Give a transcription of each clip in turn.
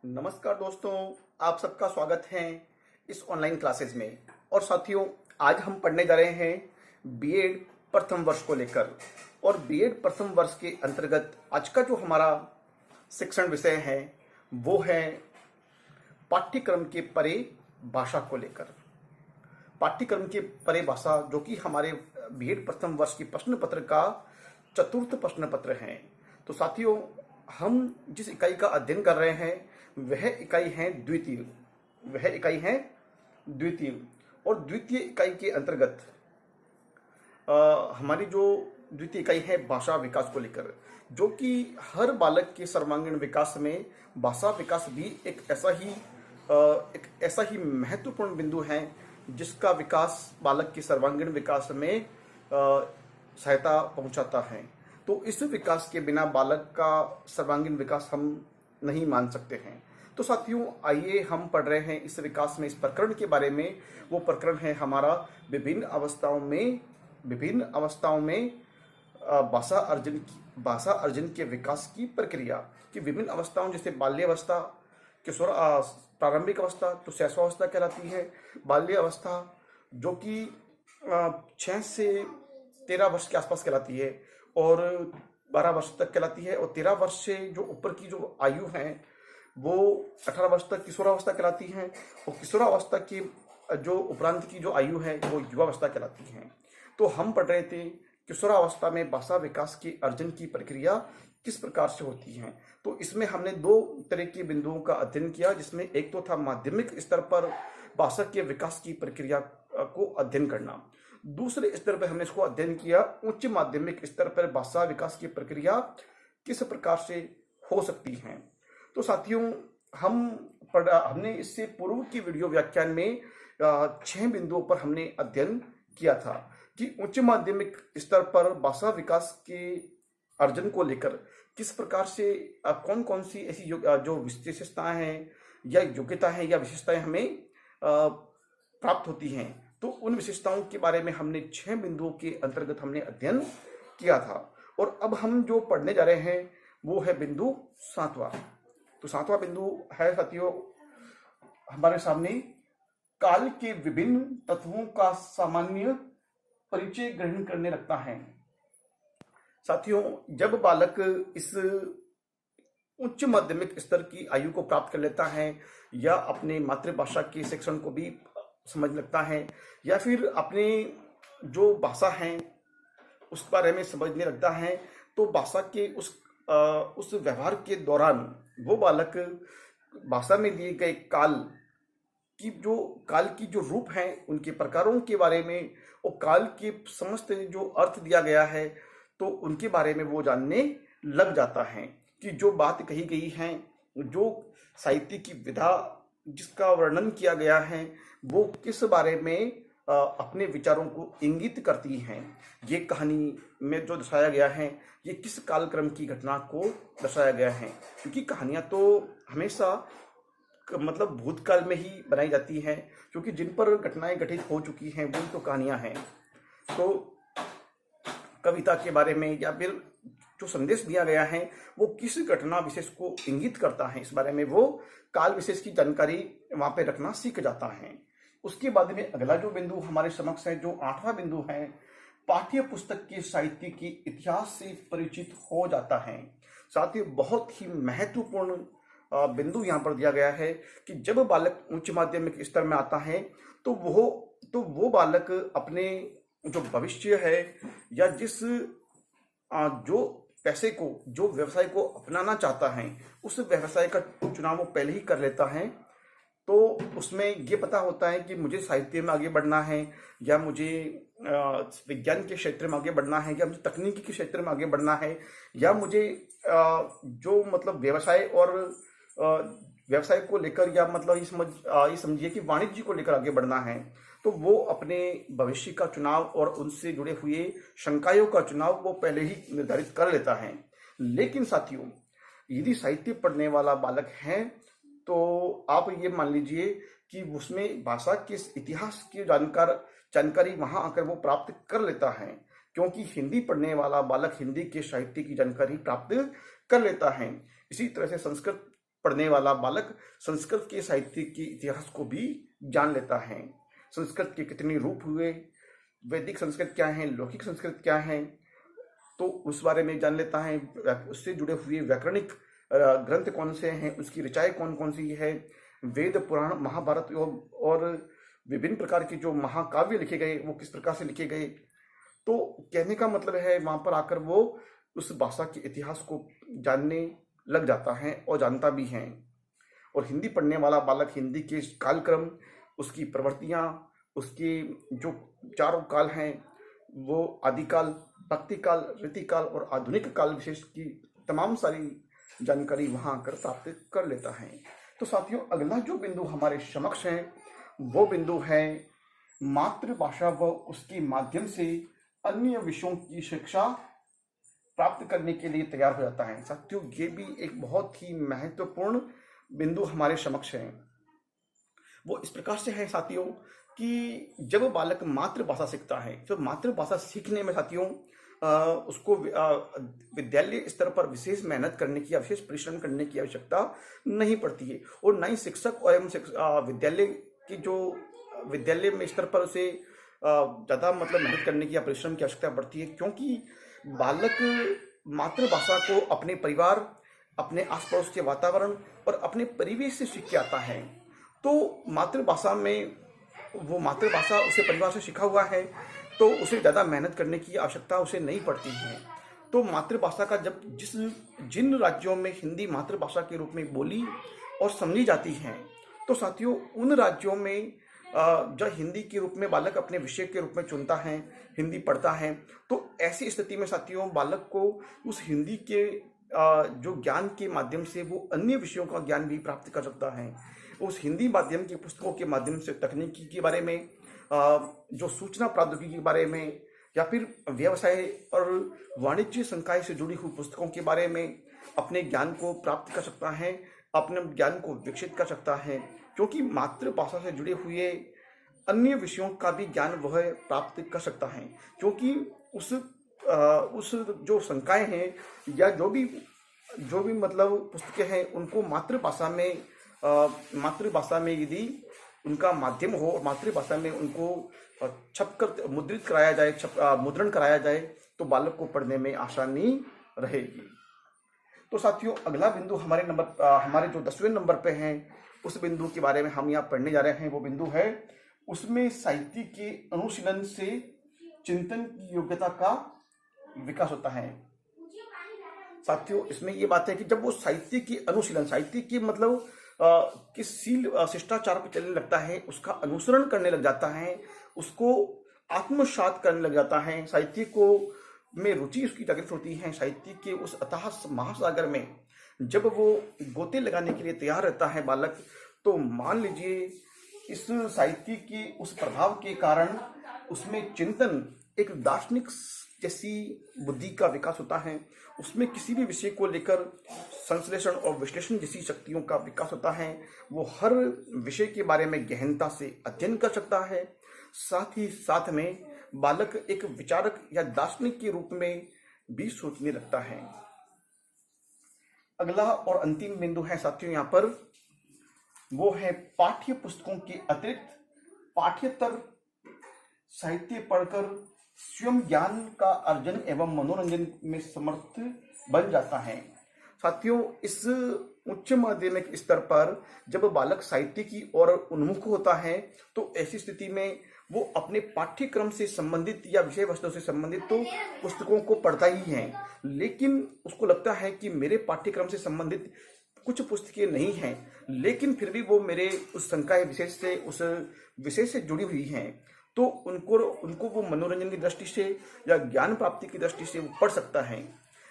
नमस्कार दोस्तों, आप सबका स्वागत है इस ऑनलाइन क्लासेस में। और साथियों, आज हम पढ़ने जा रहे हैं बीएड प्रथम वर्ष को लेकर। और बीएड प्रथम वर्ष के अंतर्गत आज का जो हमारा शिक्षण विषय है वो है पाठ्यक्रम के परे भाषा को लेकर। पाठ्यक्रम के परे भाषा, जो कि हमारे बीएड प्रथम वर्ष की प्रश्न पत्र का चतुर्थ प्रश्न पत्र है। तो साथियों, हम जिस इकाई का अध्ययन कर रहे हैं वह इकाई है द्वितीय। और द्वितीय इकाई के अंतर्गत हमारी जो द्वितीय इकाई है भाषा विकास को लेकर, जो कि हर बालक के सर्वांगीण विकास में भाषा विकास भी एक ऐसा ही महत्वपूर्ण बिंदु है जिसका विकास बालक के सर्वांगीण विकास में सहायता पहुंचाता है। तो इस विकास के बिना बालक का सर्वांगीण विकास हम नहीं मान सकते हैं। तो साथियों, आइए हम पढ़ रहे हैं इस विकास में, इस प्रकरण के बारे में। वो प्रकरण है हमारा विभिन्न अवस्थाओं में भाषा अर्जन के विकास की प्रक्रिया की विभिन्न अवस्थाओं, जैसे बाल्यावस्था, किशोर प्रारंभिक अवस्था तो शैशवावस्था कहलाती है। बाल्य अवस्था जो कि 6 से 13 वर्ष के आसपास कहलाती है और 12 वर्ष तक कहलाती है। और 13 वर्ष से जो ऊपर की जो आयु है वो 18 वर्ष तक किशोरावस्था कहलाती है। और किशोरावस्था की जो उपरांत की जो आयु है वो युवावस्था कहलाती है। तो हम पढ़ रहे थे किशोरावस्था में भाषा विकास की अर्जन की प्रक्रिया किस प्रकार से होती है। तो इसमें हमने 2 तरह के बिंदुओं का अध्ययन किया, जिसमें एक तो था माध्यमिक स्तर पर भाषा के विकास की प्रक्रिया को अध्ययन करना। दूसरे स्तर पर हमने इसको अध्ययन किया उच्च माध्यमिक स्तर पर भाषा विकास की प्रक्रिया किस प्रकार से हो सकती है। तो साथियों, हमने इससे पूर्व की वीडियो व्याख्यान में 6 बिंदुओं पर हमने अध्ययन किया था कि उच्च माध्यमिक स्तर पर भाषा विकास के अर्जन को लेकर किस प्रकार से कौन कौन सी ऐसी जो विशेषताएं हैं या योग्यता है या विशेषताएं हमें प्राप्त होती हैं। तो उन विशेषताओं के बारे में हमने 6 बिंदुओं के अंतर्गत हमने अध्ययन किया था। और अब हम जो पढ़ने जा रहे हैं वो है बिंदु 7वां। तो 7वां बिंदु है साथियों हमारे सामने, काल के विभिन्न तत्वों का सामान्य परिचय ग्रहण करने लगता है। साथियों, जब बालक इस उच्च माध्यमिक स्तर की आयु को प्राप्त कर लेता है या अपने मातृभाषा के शिक्षण को भी समझ लगता है या फिर अपने जो भाषा है उस बारे में समझने लगता है, तो भाषा के उस व्यवहार के दौरान वो बालक भाषा में दिए गए काल की जो रूप है उनके प्रकारों के बारे में और काल के समस्त जो अर्थ दिया गया है तो उनके बारे में वो जानने लग जाता है कि जो बात कही गई है, जो साहित्य की विधा जिसका वर्णन किया गया है वो किस बारे में अपने विचारों को इंगित करती हैं। ये कहानी में जो दर्शाया गया है ये किस कालक्रम की घटना को दर्शाया गया है, क्योंकि कहानियां तो हमेशा मतलब भूतकाल में ही बनाई जाती हैं, क्योंकि जिन पर घटनाएं घटित हो चुकी हैं वही तो कहानियां हैं। तो कविता के बारे में या फिर जो संदेश दिया गया है वो किस घटना विशेष को इंगित करता है, इस बारे में वो काल विशेष की जानकारी वहां पे रखना सीख जाता है। उसके बाद में अगला जो बिंदु हमारे समक्ष है, जो 8वां बिंदु है, पाठ्य पुस्तक के साहित्य की इतिहास से परिचित हो जाता है। साथ ही बहुत ही महत्वपूर्ण बिंदु यहाँ पर दिया गया है कि जब बालक उच्च माध्यमिक स्तर में आता है तो वो बालक अपने जो भविष्य है या जिस जो पैसे को जो व्यवसाय को अपनाना चाहता है उस व्यवसाय का चुनाव वो पहले ही कर लेता है। तो उसमें ये पता होता है कि मुझे साहित्य में आगे बढ़ना है या मुझे विज्ञान के क्षेत्र में आगे बढ़ना है या मुझे तकनीकी के क्षेत्र में आगे बढ़ना है या मुझे जो मतलब व्यवसाय को लेकर या मतलब ये समझिए कि वाणिज्य को लेकर आगे बढ़ना है। तो वो अपने भविष्य का चुनाव और उनसे जुड़े हुए शंकाओं का चुनाव वो पहले ही निर्धारित कर लेता है। लेकिन साथियों, यदि साहित्य पढ़ने वाला बालक है तो आप ये मान लीजिए कि उसमें भाषा के इतिहास की जानकारी वहां आकर वो प्राप्त कर लेता है, क्योंकि हिंदी पढ़ने वाला बालक हिंदी के साहित्य की जानकारी प्राप्त कर लेता है। इसी तरह से संस्कृत पढ़ने वाला बालक संस्कृत के साहित्य के इतिहास को भी जान लेता है। संस्कृत के कितने रूप हुए, वैदिक संस्कृत क्या है, लौकिक संस्कृत क्या है, तो उस बारे में जान लेता है। उससे जुड़े हुए व्याकरणिक ग्रंथ कौन से हैं, उसकी ऋचाएँ कौन कौन सी है, वेद पुराण महाभारत और विभिन्न प्रकार के जो महाकाव्य लिखे गए वो किस प्रकार से लिखे गए। तो कहने का मतलब है वहाँ पर आकर वो उस भाषा के इतिहास को जानने लग जाता है और जानता भी है। और हिंदी पढ़ने वाला बालक हिंदी के कालक्रम, उसकी प्रवृत्तियाँ, उसके जो चारों काल हैं वो आदिकाल, भक्तिकाल, रीतिकाल और आधुनिक काल विशेष की तमाम सारी जानकारी वहाँ आकर प्राप्त कर लेता है। तो साथियों, अगला जो बिंदु हमारे समक्ष है वो बिंदु है मातृभाषा व उसके माध्यम से अन्य विषयों की शिक्षा प्राप्त करने के लिए तैयार हो जाता है। साथियों, ये भी एक बहुत ही महत्वपूर्ण बिंदु हमारे समक्ष है। वो इस प्रकार से है साथियों कि जब बालक मातृभाषा सीखता है, तो मातृभाषा सीखने में साथियों उसको विद्यालय स्तर पर विशेष मेहनत करने की या विशेष परिश्रम करने की आवश्यकता नहीं पड़ती है। और न ही शिक्षक एवं विद्यालय की जो विद्यालय में स्तर पर उसे ज़्यादा मतलब मेहनत करने की या परिश्रम की आवश्यकता पड़ती है, क्योंकि बालक मातृभाषा को अपने परिवार, अपने आस पड़ोस के वातावरण और अपने परिवेश से सीख के आता है। तो मातृभाषा में वो मातृभाषा उसे परिवार से सीखा हुआ है, तो उसे ज़्यादा मेहनत करने की आवश्यकता उसे नहीं पड़ती है। तो मातृभाषा का जब जिन राज्यों में हिंदी मातृभाषा के रूप में बोली और समझी जाती है, तो साथियों उन राज्यों में जब हिंदी के रूप में बालक अपने विषय के रूप में चुनता है, हिंदी पढ़ता है, तो ऐसी स्थिति में साथियों बालक को उस हिंदी के जो ज्ञान के माध्यम से वो अन्य विषयों का ज्ञान भी प्राप्त कर सकता है। उस हिंदी माध्यम की पुस्तकों के माध्यम से तकनीकी के बारे में, जो सूचना प्रौद्योगिकी के बारे में, या फिर व्यवसाय और वाणिज्य संकाय से जुड़ी हुई पुस्तकों के बारे में अपने ज्ञान को प्राप्त कर सकता है, अपने ज्ञान को विकसित कर सकता है, क्योंकि मातृभाषा से जुड़े हुए अन्य विषयों का भी ज्ञान वह प्राप्त कर सकता है। क्योंकि उस जो संकाय हैं या जो भी मतलब पुस्तकें हैं, उनको मातृभाषा में यदि उनका माध्यम हो और मातृभाषा में उनको छपकर मुद्रित कराया जाए, मुद्रण कराया जाए, तो बालक को पढ़ने में आसानी रहेगी। तो साथियों, अगला बिंदु हमारे जो 10वें नंबर पे हैं, उस बिंदु के बारे में हम यहाँ पढ़ने जा रहे हैं। वो बिंदु है उसमें साहित्य के अनुशीलन से चिंतन की योग्यता का विकास होता है। साथियों, इसमें ये बात है कि जब वो साहित्य के अनुशीलन, साहित्य के मतलब किस शिष्टाचार पर चलने लगता है, उसका अनुसरण करने लग जाता है, उसको आत्मसात करने लग जाता है, साहित्य को में रुचि उसकी जागृत होती है, साहित्य के उस अथाह महासागर में जब वो गोते लगाने के लिए तैयार रहता है बालक, तो मान लीजिए इस साहित्य के उस प्रभाव के कारण उसमें चिंतन, एक दार्शनिक जैसी बुद्धि का विकास होता है, उसमें किसी भी विषय को लेकर संश्लेषण और विश्लेषण जैसी शक्तियों का विकास होता है। वो हर विषय के बारे में गहनता से अध्ययन कर सकता है। साथ ही साथ में बालक एक विचारक या दार्शनिक के रूप में भी सोचने लगता है। अगला और अंतिम बिंदु है साथियों यहाँ पर, वो है पाठ्य पुस्तकों के अतिरिक्त पाठ्येतर साहित्य पढ़कर स्वयं ज्ञान का अर्जन एवं मनोरंजन में समर्थ बन जाता है। साथियों, इस उच्च माध्यमिक स्तर पर जब बालक साहित्य की ओर उन्मुख होता है, तो ऐसी स्थिति में वो अपने पाठ्यक्रम से संबंधित या विषय वस्तु से संबंधित तो पुस्तकों को पढ़ता ही है, लेकिन उसको लगता है कि मेरे पाठ्यक्रम से संबंधित कुछ पुस्तकें नहीं हैं, लेकिन फिर भी वो मेरे उस संकाय विशेष से, उस विषय से जुड़ी हुई हैं, तो उनको वो मनोरंजन की दृष्टि से या ज्ञान प्राप्ति की दृष्टि से वो पढ़ सकता है।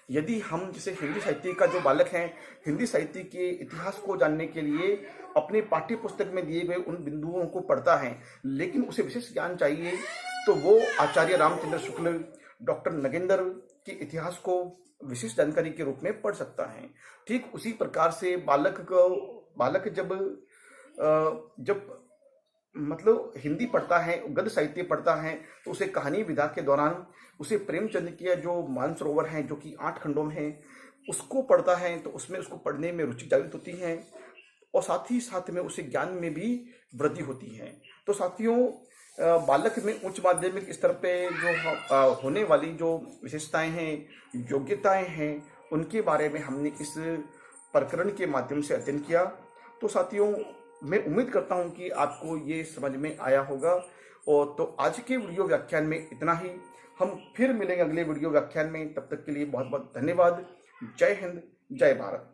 यदि हम जैसे हिंदी साहित्य का जो बालक है, हिंदी साहित्य के इतिहास को जानने के लिए अपने पाठ्य पुस्तक में दिए गए उन बिंदुओं को पढ़ता है, लेकिन उसे विशेष ज्ञान चाहिए, तो वो आचार्य रामचंद्र शुक्ल, डॉक्टर नगेंद्र के इतिहास को विशेष जानकारी के रूप में पढ़ सकता है। ठीक उसी प्रकार से बालक जब मतलब हिंदी पढ़ता है, गद्य साहित्य पढ़ता है, तो उसे कहानी विधा के दौरान उसे प्रेमचंद के जो मानसरोवर हैं, जो कि 8 खंडों में है, उसको पढ़ता है तो उसमें उसको पढ़ने में रुचि जागृत होती है और साथ ही साथ में उसे ज्ञान में भी वृद्धि होती है। तो साथियों, बालक में उच्च माध्यमिक स्तर पे जो होने वाली जो विशेषताएं हैं, योग्यताएं हैं, उनके बारे में हमने इस प्रकरण के माध्यम से अध्ययन किया। तो साथियों, मैं उम्मीद करता हूं कि आपको ये समझ में आया होगा। और तो आज के वीडियो व्याख्यान में इतना ही। हम फिर मिलेंगे अगले वीडियो व्याख्यान में। तब तक के लिए बहुत बहुत धन्यवाद। जय हिंद, जय भारत।